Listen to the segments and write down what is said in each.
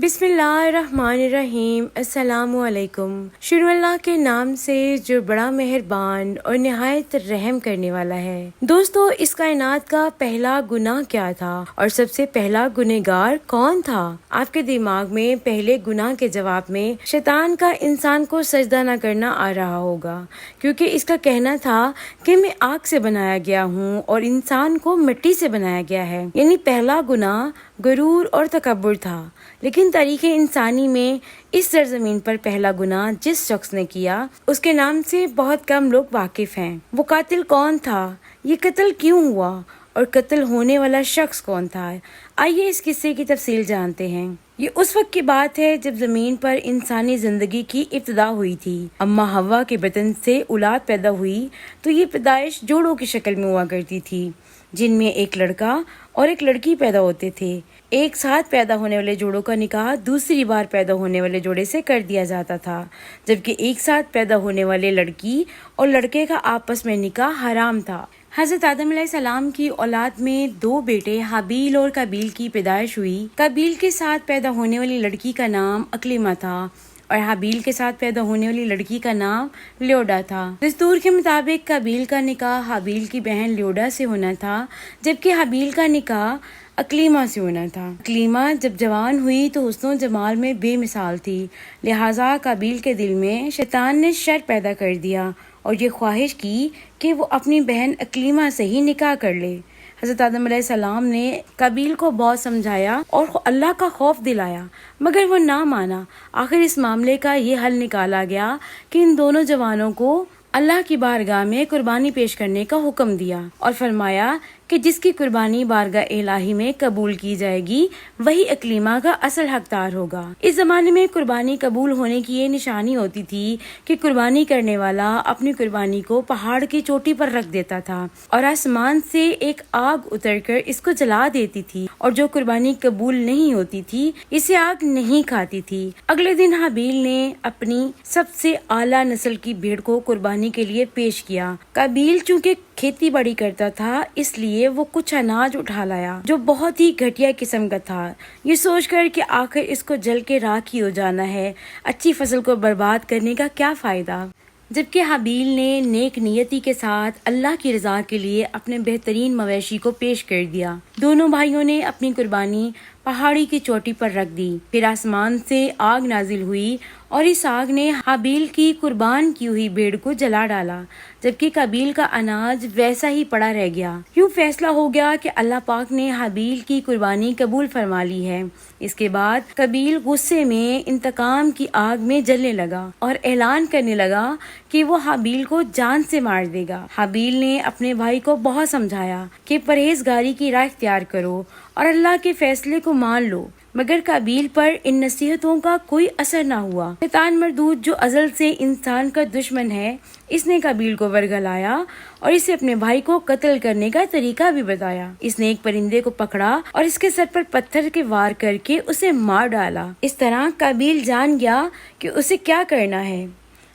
بسم اللہ الرحمن الرحیم۔ السلام علیکم۔ شروع اللہ کے نام سے جو بڑا مہربان اور نہایت رحم کرنے والا ہے۔ دوستو، اس کائنات کا پہلا گناہ کیا تھا اور سب سے پہلا گنہگار کون تھا؟ آپ کے دماغ میں پہلے گناہ کے جواب میں شیطان کا انسان کو سجدہ نہ کرنا آ رہا ہوگا، کیونکہ اس کا کہنا تھا کہ میں آگ سے بنایا گیا ہوں اور انسان کو مٹی سے بنایا گیا ہے۔ یعنی پہلا گناہ غرور اور تکبر تھا۔ لیکن تاریخ انسانی میں اس سرزمین پر پہلا گناہ جس شخص نے کیا اس کے نام سے بہت کم لوگ واقف ہیں۔ وہ قاتل کون تھا؟ یہ قتل کیوں ہوا؟ اور قتل ہونے والا شخص کون تھا؟ آئیے اس قصے کی تفصیل جانتے ہیں۔ یہ اس وقت کی بات ہے جب زمین پر انسانی زندگی کی ابتدا ہوئی تھی۔ اماں حوا کے بطن سے اولاد پیدا ہوئی تو یہ پیدائش جوڑوں کی شکل میں ہوا کرتی تھی، جن میں ایک لڑکا اور ایک لڑکی پیدا ہوتے تھے۔ ایک ساتھ پیدا ہونے والے جوڑوں کا نکاح دوسری بار پیدا ہونے والے جوڑے سے کر دیا جاتا تھا، جبکہ ایک ساتھ پیدا ہونے والے لڑکی اور لڑکے کا آپس میں نکاح حرام تھا۔ حضرت آدم علیہ السلام کی اولاد میں دو بیٹے حابیل اور قابیل کی پیدائش ہوئی۔ قابیل کے ساتھ پیدا ہونے والی لڑکی کا نام اکلیمہ تھا اور حابیل کے ساتھ پیدا ہونے والی لڑکی کا نام لیوڈا تھا۔ دستور کے مطابق قابیل کا نکاح حابیل کی بہن لیوڈا سے ہونا تھا، جبکہ حابیل کا نکاح اکلیمہ سے ہونا تھا۔ اکلیمہ جب جوان ہوئی تو حسن و جمال میں بے مثال تھی، لہٰذا قابیل کے دل میں شیطان نے شر پیدا کر دیا اور یہ خواہش کی کہ وہ اپنی بہن اکلیمہ سے ہی نکاح کر لے۔ حضرت آدم علیہ السلام نے قابیل کو بہت سمجھایا اور اللہ کا خوف دلایا، مگر وہ نہ مانا۔ آخر اس معاملے کا یہ حل نکالا گیا کہ ان دونوں جوانوں کو اللہ کی بارگاہ میں قربانی پیش کرنے کا حکم دیا اور فرمایا کہ جس کی قربانی بارگاہ الہی میں قبول کی جائے گی وہی اکلیمہ کا اصل حقدار ہوگا۔ اس زمانے میں قربانی قبول ہونے کی یہ نشانی ہوتی تھی کہ قربانی کرنے والا اپنی قربانی کو پہاڑ کی چوٹی پر رکھ دیتا تھا اور آسمان سے ایک آگ اتر کر اس کو جلا دیتی تھی، اور جو قربانی قبول نہیں ہوتی تھی اسے آگ نہیں کھاتی تھی۔ اگلے دن حابیل نے اپنی سب سے اعلیٰ نسل کی بھیڑ کو قربانی کے لیے پیش کیا۔ قابیل چونکہ کھیتی باڑی کرتا تھا، اس لیے وہ کچھ اناج اٹھا لایا جو بہت ہی گھٹیا قسم کا تھا، یہ سوچ کر کہ آخر اس کو جل کے راکھ ہی ہو جانا ہے، اچھی فصل کو برباد کرنے کا کیا فائدہ۔ جبکہ حابیل نے نیک نیتی کے ساتھ اللہ کی رضا کے لیے اپنے بہترین مویشی کو پیش کر دیا۔ دونوں بھائیوں نے اپنی قربانی پہاڑی کی چوٹی پر رکھ دی، پھر آسمان سے آگ نازل ہوئی اور اس آگ نے حابیل کی قربان کی ہوئی بھیڑ کو جلا ڈالا، جبکہ قابیل کا اناج ویسا ہی پڑا رہ گیا۔ یوں فیصلہ ہو گیا کہ اللہ پاک نے حابیل کی قربانی قبول فرما لی ہے۔ اس کے بعد قابیل غصے میں انتقام کی آگ میں جلنے لگا اور اعلان کرنے لگا کہ وہ حابیل کو جان سے مار دے گا۔ حابیل نے اپنے بھائی کو بہت سمجھایا کہ پرہیزگاری کی راہ اختیار کرو اور اللہ کے فیصلے کو مان لو، مگر قابیل پر ان نصیحتوں کا کوئی اثر نہ ہوا۔ شیطان مردود جو ازل سے انسان کا دشمن ہے، اس نے قابیل کو ورگلایا اور اسے اپنے بھائی کو قتل کرنے کا طریقہ بھی بتایا۔ اس نے ایک پرندے کو پکڑا اور اس کے سر پر پتھر کے وار کر کے اسے مار ڈالا۔ اس طرح قابیل جان گیا کہ اسے کیا کرنا ہے۔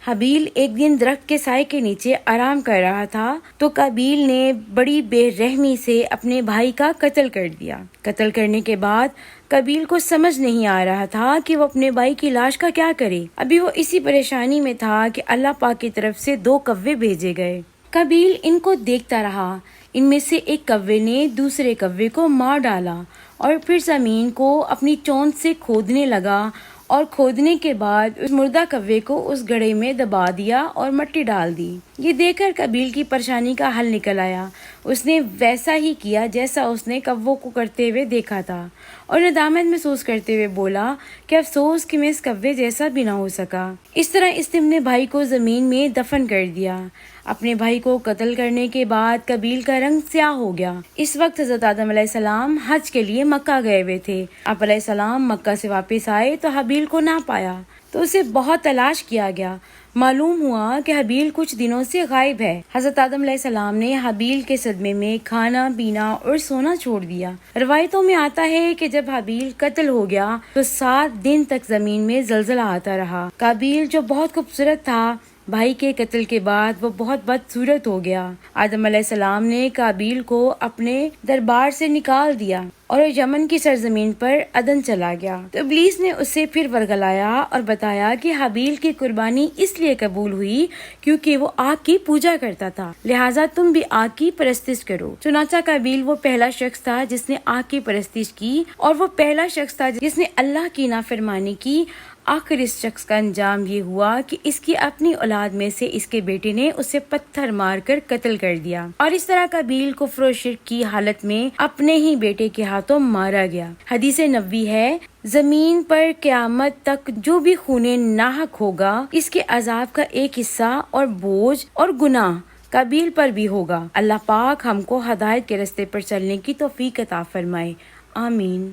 حابیل ایک دن درخت کے سائے کے نیچے آرام کر رہا تھا تو قابیل نے بڑی بے رحمی سے اپنے بھائی کا قتل کر دیا۔ قتل کرنے کے بعد قابیل کو سمجھ نہیں آ رہا تھا کہ وہ اپنے بھائی کی لاش کا کیا کرے۔ ابھی وہ اسی پریشانی میں تھا کہ اللہ پاک کی طرف سے 2 کوے بھیجے گئے۔ قابیل ان کو دیکھتا رہا۔ ان میں سے ایک کوے نے دوسرے کوے کو مار ڈالا اور پھر زمین کو اپنی چونچ سے کھودنے لگا، اور کھودنے کے بعد اس مردہ کوے کو اس گڑھے میں دبا دیا اور مٹی ڈال دی۔ یہ دیکھ کر قابیل کی پریشانی کا حل نکل آیا۔ اس نے ویسا ہی کیا جیسا اس نے کووں کو کرتے ہوئے دیکھا تھا، اور ندامت محسوس کرتے ہوئے بولا کہ افسوس کہ میں اس کوے جیسا بھی نہ ہو سکا۔ اس طرح اس نے اپنے بھائی کو زمین میں دفن کر دیا۔ اپنے بھائی کو قتل کرنے کے بعد قابیل کا رنگ سیاہ ہو گیا۔ اس وقت حضرت آدم علیہ السلام حج کے لیے مکہ گئے ہوئے تھے۔ آپ علیہ السلام مکہ سے واپس آئے تو حابیل کو نہ پایا تو اسے بہت تلاش کیا گیا۔ معلوم ہوا کہ حابیل کچھ دنوں سے غائب ہے۔ حضرت آدم علیہ السلام نے حابیل کے صدمے میں کھانا پینا اور سونا چھوڑ دیا۔ روایتوں میں آتا ہے کہ جب حابیل قتل ہو گیا تو 7 دن تک زمین میں زلزلہ آتا رہا۔ قابیل جو بہت خوبصورت تھا بھائی کے قتل کے بعد وہ بہت بدصورت ہو گیا۔ آدم علیہ السلام نے قابیل کو اپنے دربار سے نکال دیا اور یمن کی سرزمین پر عدن چلا گیا۔ تو ابلیس نے اسے پھر ورگلایا اور بتایا کہ حابیل کی قربانی اس لیے قبول ہوئی کیونکہ وہ آگ کی پوجا کرتا تھا، لہٰذا تم بھی آگ کی پرستش کرو۔ چنانچہ قابیل وہ پہلا شخص تھا جس نے آگ کی پرستش کی، اور وہ پہلا شخص تھا جس نے اللہ کی نافرمانی کی۔ آخر اس شخص کا انجام یہ ہوا کہ اس کی اپنی اولاد میں سے اس کے بیٹے نے اسے پتھر مار کر قتل کر دیا، اور اس طرح قابیل کفر و شرک کی حالت میں اپنے ہی بیٹے کے ہاتھوں مارا گیا۔ حدیث نبوی ہے، زمین پر قیامت تک جو بھی خون ناحق ہوگا اس کے عذاب کا ایک حصہ اور بوجھ اور گناہ قابیل پر بھی ہوگا۔ اللہ پاک ہم کو ہدایت کے راستے پر چلنے کی توفیق عطا فرمائے، آمین۔